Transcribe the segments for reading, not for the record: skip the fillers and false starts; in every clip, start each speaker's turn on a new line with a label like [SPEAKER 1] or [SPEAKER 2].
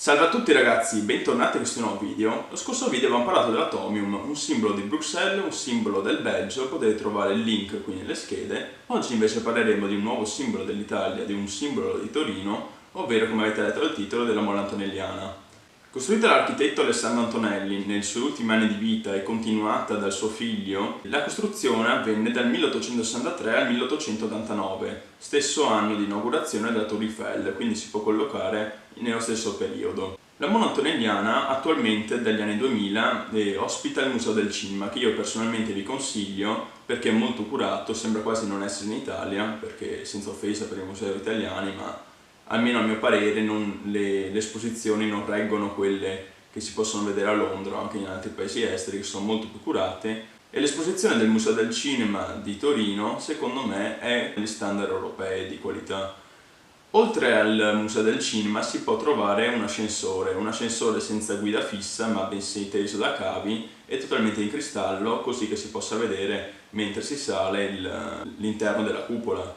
[SPEAKER 1] Salve a tutti ragazzi, bentornati a questo nuovo video. Lo scorso video abbiamo parlato dell'atomium, un simbolo di Bruxelles, un simbolo del Belgio, potete trovare il link qui nelle schede. Oggi invece parleremo di un nuovo simbolo dell'Italia, di un simbolo di Torino, ovvero, come avete letto dal titolo, della Mole Antonelliana. Costruita dall'architetto Alessandro Antonelli nei suoi ultimi anni di vita e continuata dal suo figlio, la costruzione avvenne dal 1863 al 1889, stesso anno di inaugurazione della Tour Eiffel, quindi si può collocare nello stesso periodo. La Mole Antonelliana attualmente dagli anni 2000 ospita il Museo del Cinema, che io personalmente vi consiglio perché è molto curato, sembra quasi non essere in Italia, perché senza offesa per i musei italiani, ma almeno a mio parere le esposizioni non reggono quelle che si possono vedere a Londra o anche in altri paesi esteri, che sono molto più curate, e l'esposizione del Museo del Cinema di Torino secondo me è negli standard europei di qualità. Oltre al Museo del Cinema si può trovare un ascensore senza guida fissa ma bensì teso da cavi e totalmente in cristallo, così che si possa vedere mentre si sale l'interno della cupola.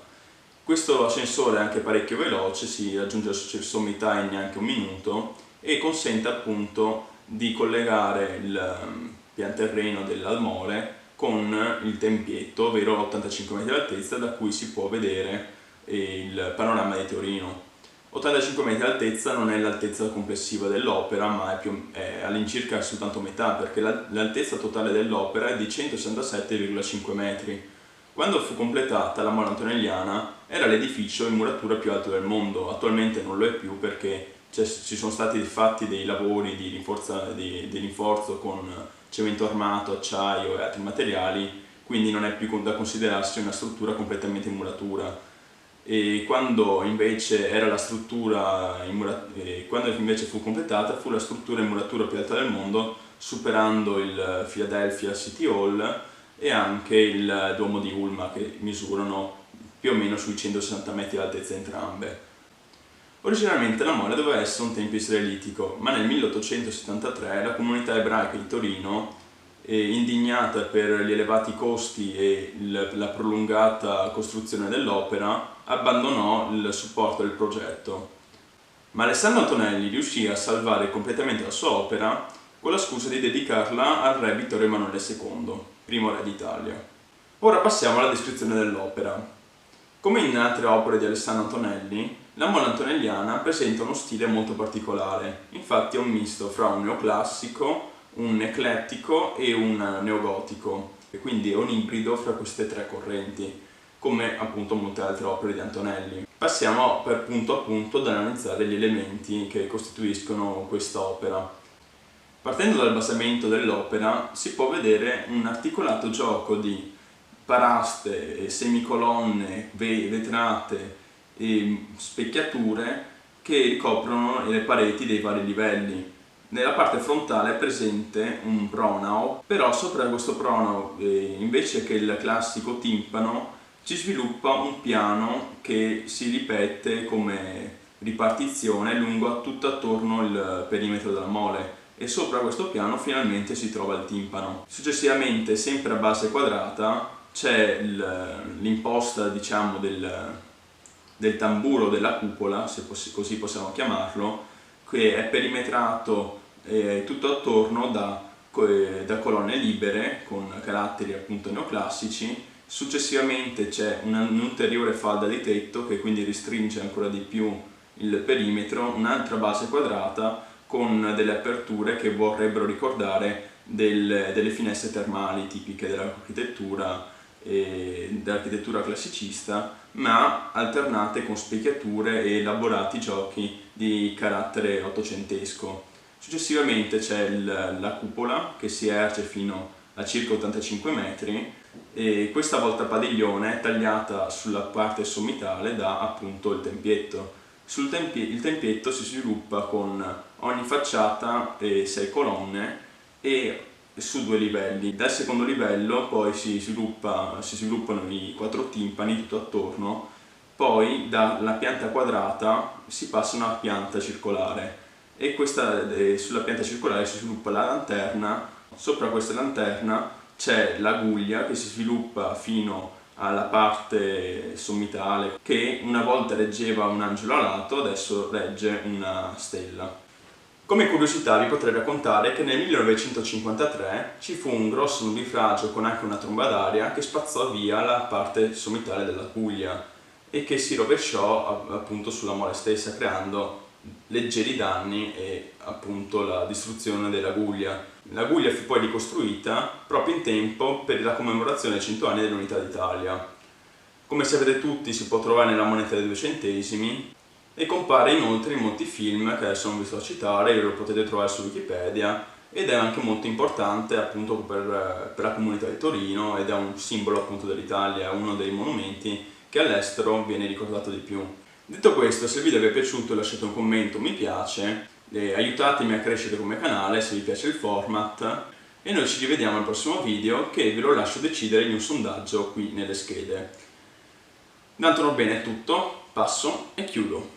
[SPEAKER 1] Questo ascensore è anche parecchio veloce, si raggiunge la sommità in neanche un minuto e consente appunto di collegare il pian terreno della mole con il tempietto, ovvero 85 metri d'altezza, da cui si può vedere il panorama di Torino. 85 metri d'altezza non è l'altezza complessiva dell'opera, ma è all'incirca soltanto metà, perché l'altezza totale dell'opera è di 167,5 metri. Quando fu completata la Mole Antonelliana era l'edificio in muratura più alto del mondo, attualmente non lo è più perché ci sono stati fatti dei lavori di rinforzo con cemento armato, acciaio e altri materiali, quindi non è più da considerarsi una struttura completamente in muratura. E quando invece fu completata, fu la struttura in muratura più alta del mondo, superando il Philadelphia City Hall e anche il Duomo di Ulma, che misurano più o meno sui 160 metri di altezza entrambe. Originalmente la mole doveva essere un tempio israelitico, ma nel 1873 la comunità ebraica di Torino, indignata per gli elevati costi e la prolungata costruzione dell'opera, abbandonò il supporto del progetto. Ma Alessandro Antonelli riuscì a salvare completamente la sua opera con la scusa di dedicarla al re Vittorio Emanuele II, primo re d'Italia. Ora passiamo alla descrizione dell'opera. Come in altre opere di Alessandro Antonelli, la Mole Antonelliana presenta uno stile molto particolare, infatti è un misto fra un neoclassico, un eclettico e un neogotico, e quindi è un ibrido fra queste tre correnti, come appunto molte altre opere di Antonelli. Passiamo per punto a punto ad analizzare gli elementi che costituiscono questa opera. Partendo dal basamento dell'opera si può vedere un articolato gioco di paraste, semicolonne, vetrate e specchiature che ricoprono le pareti dei vari livelli. Nella parte frontale è presente un pronao, però sopra questo pronao, invece che il classico timpano, ci sviluppa un piano che si ripete come ripartizione lungo tutto attorno il perimetro della mole, e sopra questo piano finalmente si trova il timpano. Successivamente, sempre a base quadrata, c'è l'imposta, diciamo, del tamburo della cupola, se così possiamo chiamarlo, che è perimetrato tutto attorno da colonne libere con caratteri appunto neoclassici. Successivamente c'è un'ulteriore falda di tetto che quindi restringe ancora di più il perimetro, un'altra base quadrata con delle aperture che vorrebbero ricordare delle finestre termali tipiche dell'architettura classicista, ma alternate con specchiature e elaborati giochi di carattere ottocentesco. Successivamente c'è la cupola che si erge fino a circa 85 metri e questa volta padiglione è tagliata sulla parte sommitale da appunto il tempietto. Il tempietto si sviluppa con ogni facciata e 6 colonne e su 2 livelli. Dal secondo livello poi si sviluppano i 4 timpani tutto attorno, poi dalla pianta quadrata si passa a una pianta circolare e sulla pianta circolare si sviluppa la lanterna. Sopra questa lanterna c'è la guglia che si sviluppa fino alla parte sommitale, che una volta reggeva un angelo alato, adesso regge una stella. Come curiosità vi potrei raccontare che nel 1953 ci fu un grosso nubifragio con anche una tromba d'aria che spazzò via la parte sommitale della Puglia e che si rovesciò appunto sulla mole stessa, creando leggeri danni e appunto la distruzione della Guglia. La Guglia fu poi ricostruita proprio in tempo per la commemorazione dei 100 anni dell'Unità d'Italia. Come sapete tutti, si può trovare nella moneta dei 2 centesimi e compare inoltre in molti film che adesso non vi sto a citare, lo potete trovare su Wikipedia, ed è anche molto importante appunto per la comunità di Torino ed è un simbolo appunto dell'Italia, uno dei monumenti che all'estero viene ricordato di più. Detto questo, se il video vi è piaciuto lasciate un commento, un mi piace, aiutatemi a crescere come canale se vi piace il format e noi ci rivediamo al prossimo video che ve lo lascio decidere in un sondaggio qui nelle schede. Tanto va bene, è tutto, passo e chiudo.